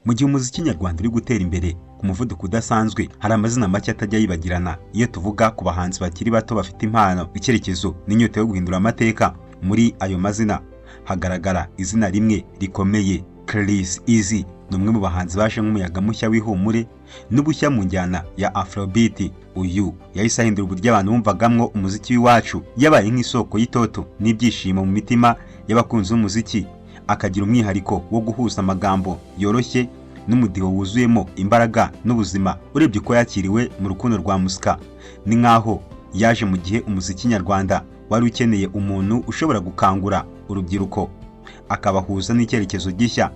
Mu gihe umuziki nyarwanda uri gutera imbere ku muvuduko udasanzwe, hari amazina make atajya yibagirana iyo tuvuga ku bahanzi bakiri bato bafite impano, icyerekezo n'inyota yo guhindura amateka. Muri ayo mazina hagaragara izina rimwe rikomeye, Chriss Eazy. Ni umwe mu bahanzi baje nk'umuyaga mushya w'ihumure n'ubushya mu njyana ya Afrobeat. Uyu yahise ahindura uburyo abantu bumvagamwo umuziki w'iwacu, yabaye nk'isoko y'itoto n'ibyishimo mu mitima y'abakunzi b'umuziki, akagira umwihariko wo guhuza amagambo yoroshye n'umudiho wuzuyemo imbaraga n'ubuzima. Urebye uko yakiriwe mu rukundo rwa muzika, ni nkaho yaje mu gihe umuziki nyarwanda wari ukeneye umuntu ushobora gukangura urubyiruko akabahuza n'icyerekezo gishya.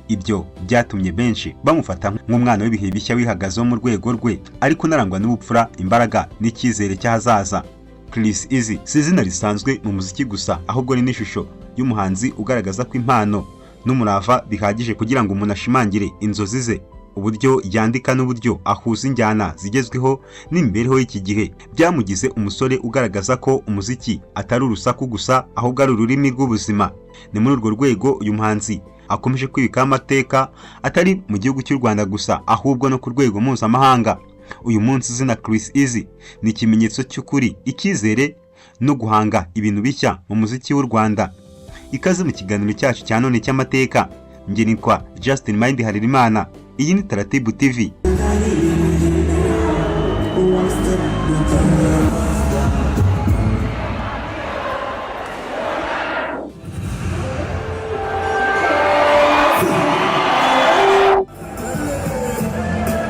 Ibyo byatumye benshi bamufata nk'umwana w'ibihe bishya wihagazeho mu rwego rwe, ariko unarangwa n'ubupfura, imbaraga n'icyizere cy'ahazaza. Chriss Eazy si izina risanzwe mu muziki gusa, ahubwo ni n'ishusho y'umuhanzi ugaragaza ko impano n'umurava bihagije kugira ngo umuntu ashimangire inzozi ze. Uburyo yandika n'uburyo ahuza injyana zigezweho n'imibereho y'iki gihe byamugize umusore ugaragaza ko umuziki atari urusaku gusa, ahubwo ari ururimi rw'ubuzima. Ni muri urwo rwego uyu muhanzi akomeje kwibikaho amateka, atari mu gihugu cy'u Rwanda gusa, ahubwo no ku rwego mpuzamahanga. Uyu munsi izina Chriss Eazy ni ikimenyetso cy'ukuri, icyizere no guhanga ibintu bishya mu muziki w'u Rwanda. Ikaze mu kiganiro cyacu cya none cy'amateka. Njye nitwa Justin Mind Harerimana. Iyi ni Taratibu TV.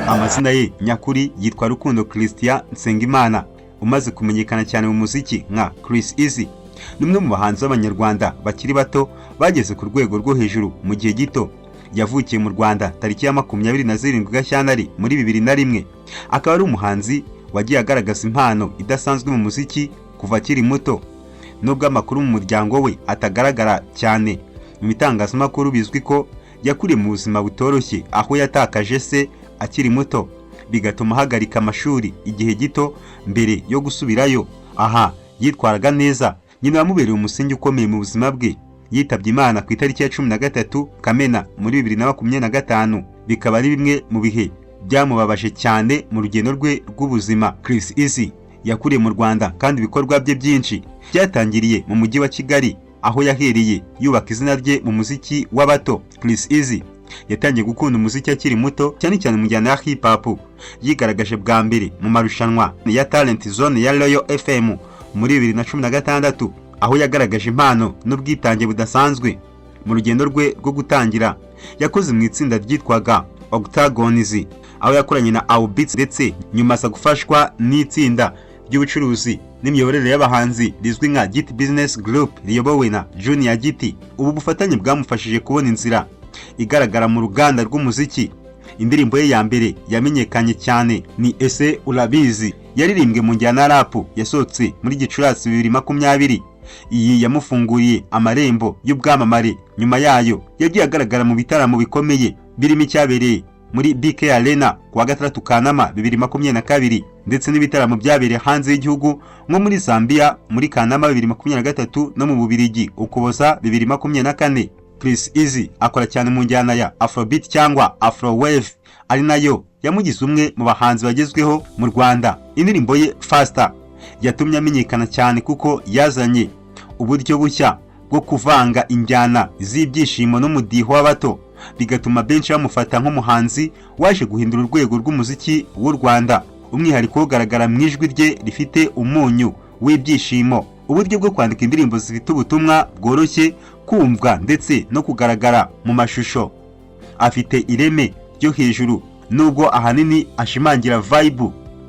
Amazina ye nyakuri yitwa Rukundo Christian Nsengimana, umaze kumenyekana cyane mu muziki nka Chriss Eazy. Ni umwe mu bahanzi b'abanyarwanda bakiri bato bageze ku rwego rwo hejuru mu gihe gito. Yavukiye mu Rwanda tariki ya 27 Gashyantare muri 2001. Akaba ari umuhanzi wagiye agaragaza impano idasanzwe mu muziki kuva akiri muto. Nubwo amakuru mu muryango we atagaragara cyane mu bitangazamakuru, bizwi ko yakuriye mu buzima butoroshye, aho yatakaje se akiri muto, bigatuma ahagarika amashuri igihe gito mbere yo gusubirayo. Aha yitwaraga neza, nyina wamubereye umusingi ukomeye mu buzima bwe. Yitabye Imana ku itariki ya 13 Kamena muri 2025. Bikaba ari bimwe mu bihe byamubabaje cyane mu rugendo rwe rw'ubuzima. Chriss Eazy yakuriye mu Rwanda kandi ibikorwa bye byinshi byatangiriye mu mujyi wa Kigali, aho yahereye yubaka izina rye mu muziki w'abato. Chriss Eazy yatangiye gukunda umuziki akiri muto, cyane cyane mu njyana ya hip hop. Yigaragaje bwa mbere mu marushanwa ya Talent Zone ya Royal FM muri 2016, aho yagaragaje impano n'ubwitange budasanzwe. Mu rugendo rwe rwo gutangira yakoze mu itsinda ryitwaga Octagonizi, aho yakoranye na Beats, ndetse nyuma aza gufashwa n'itsinda ry'ubucuruzi n'imiyoborere y'abahanzi rizwi nka Git Business Group riyobowe na Junior Giti. Ubu bufatanye bwamufashije kubona inzira igaragara mu ruganda rw'umuziki. Indirimbo ye ya mbere yamenyekanye cyane ni Ese Urabizi, yaririmbwe mu njyana rap, yasohotse muri Gicurasi 2020. Iyi yamufunguriye amarembo y'ubwamamare. Nyuma yayo yagiye agaragara mu bitaramo bikomeye birimo icyabereye muri BK Arena kuwa 6 Kanama 2022, ndetse n'ibitaramo byabereye hanze y'igihugu nko muri Zambia muri Kanama 2023 no mu Bubiligi Ukuboza 2024. Chriss Eazy akora cyane mu njyana ya Afrobeat cyangwa Afrowave, ari nayo yamugize umwe mu bahanzi bagezweho mu Rwanda. Indirimbo ye Faster yatumye amenyekana cyane kuko yazanye uburyo bushya bwo kuvanga injyana z'ibyishimo n'umudiho w'abato, bigatuma benshi bamufata nk'umuhanzi waje guhindura urwego rw'umuziki w'u Rwanda. Umwihariko ugaragara mu ijwi rye rifite umunyu w'ibyishimo, uburyo bwo kwandika indirimbo zifite ubutumwa bworoshye kumvwa ndetse no kugaragara mu mashusho. Afite ireme ryo hejuru, nubwo ahanini ashimangira vibe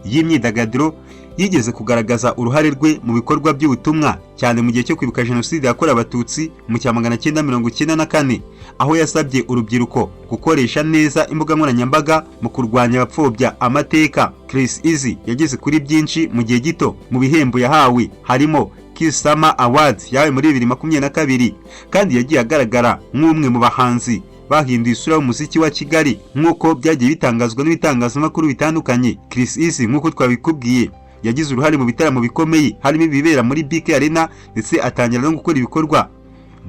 y'imyidagaduro. Yigeze kugaragaza uruhare rwe mu bikorwa by'ubutumwa cyane mu gihe cyo kwibuka Jenoside yakorewe Abatutsi mu 1994, aho yasabye urubyiruko gukoresha neza imbuga nkoranyambaga mu kurwanya abapfobya amateka. Chriss Eazy yageze kuri byinshi mu gihe gito. Mu bihembo yahawe harimo Kiss Summer Awards yawe muri 2022, kandi yagiye agaragara nk'umwe mu bahanzi bahinduye isura y'umuziki wa Kigali nk'uko byagiye bitangazwa n'ibitangazamakuru bitandukanye. Chriss Eazy nk'uko twabikubwiye yagize uruhare mu bitaramo bikomeye harimo ibibera muri BK Arena ndetse atangira no gukora ibikorwa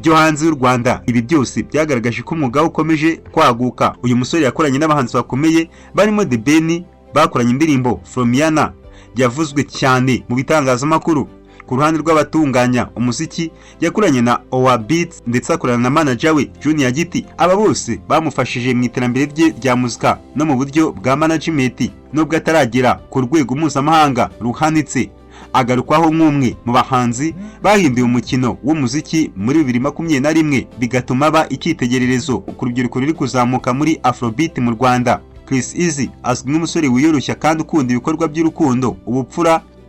byo hanze y'u Rwanda. Ibi byose byagaragaje ko umwuga ukomeje kwaguka. Uyu musore yakoranye n'abahanzi bakomeye barimo The Ben, bakoranye indirimbo From Yana yavuzwe cyane mu bitangazamakuru. Ku ruhande rw'abatunganya umuziki yakoranye na Owa Beats ndetse akorana na manager we Junior Giti. Aba bose bamufashije mu iterambere rye rya muzika no mu buryo bwa management nubwo ataragera ku rwego mpuzamahanga ruhanitse. Agarukwaho nk'umwe mu bahanzi bahinduye umukino w'umuziki muri 2021 bigatuma aba icyitegererezo ku rubyiruko ruri kuzamuka muri Afrobeat mu Rwanda. Chriss Eazy azwi nk'umusore wiyoroshya kandi ukunda ibikorwa by'urukundo.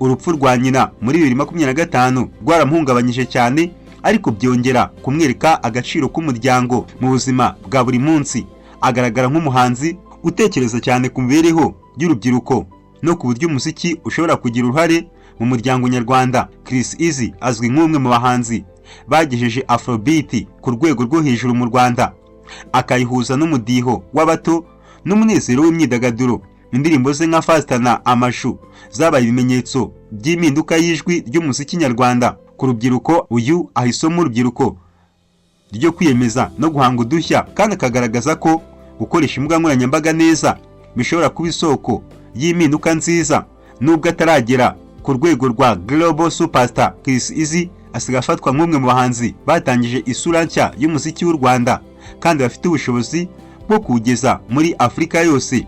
Urupfu rwa nyina muri 2025 rwaramuhungabanyije cyane, ariko byongera kumwereka agaciro k'umuryango mu buzima bwa buri munsi. Agaragara nk'umuhanzi utekereza cyane ku mibereho y'urubyiruko no ku buryo umuziki ushobora kugira uruhare mu muryango nyarwanda. Chriss Eazy azwi nk'umwe mu bahanzi bagejeje Afrobeat ku rwego rwo hejuru mu Rwanda, akayihuza n'umudiho w'abato n'umunezero w'imyidagaduro. Indirimbo ze nka Fasta na Amashu zabaye ibimenyetso by'impinduka y'ijwi ry'umuziki nyarwanda. Ku rubyiruko, uyu ahisemo urubyiruko ryo kwiyemeza no guhanga udushya, kandi akagaragaza ko gukoresha imbuga nkoranyambaga neza bishobora kuba isoko y'impinduka nziza. Nubwo ataragera ku rwego rwa Global Superstar, Chriss Eazy asigaye afatwa nk'umwe mu bahanzi batangije isura nshya y'umuziki w'u Rwanda kandi bafite ubushobozi bwo kuwugeza muri Afurika yose.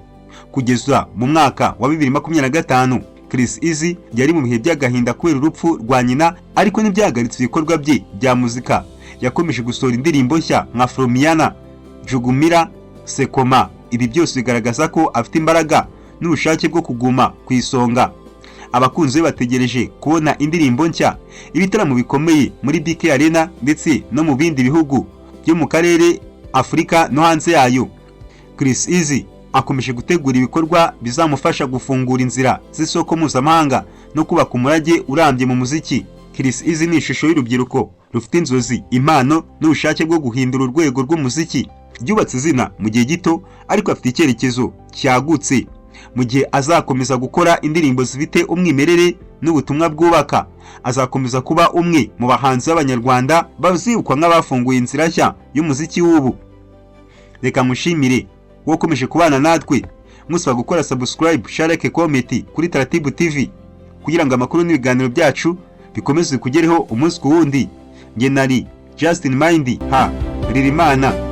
Kugeza mu mwaka wa 2025, Chriss Eazy yari mu bihe by'agahinda kubera urupfu rwa nyina, ariko ntibyahagaritse ibikorwa bye bya muzika. Yakomeje gusohora indirimbo nshya nka From Yana, Jugumira, Sekoma. Ibi byose bigaragaza ko afite imbaraga n'ubushake bwo kuguma ku isonga. Abakunzi be bategereje kubona indirimbo nshya, ibitaramo bikomeye muri BK Arena ndetse no mu bindi bihugu byo mu karere, Afurika no hanze yayo. Chriss Eazy akomeje gutegura ibikorwa bizamufasha gufungura inzira z'isoko mpuzamahanga no kubaka umurage urambye mu muziki. Chriss Eazy ni ishusho y'urubyiruko rufite inzozi, impano n'ubushake bwo guhindura urwego rw'umuziki. Yubatse izina mu gihe gito, ariko afite icyerekezo cyagutse. Mu gihe azakomeza gukora indirimbo zifite umwimerere n'ubutumwa bwubaka, azakomeza kuba umwe mu bahanzi b'abanyarwanda bazibukwa nk'abafunguye inzira nshya y'umuziki w'ubu. Reka mushimire wakomeje kubana natwe, musaba gukora subscribe, share, like, comment kuri Taratibu TV kugira ngo amakuru n'ibiganiro byacu bikomeze kugereho umunsi ku wundi. Nge nari Justin Mind ha Ririmana.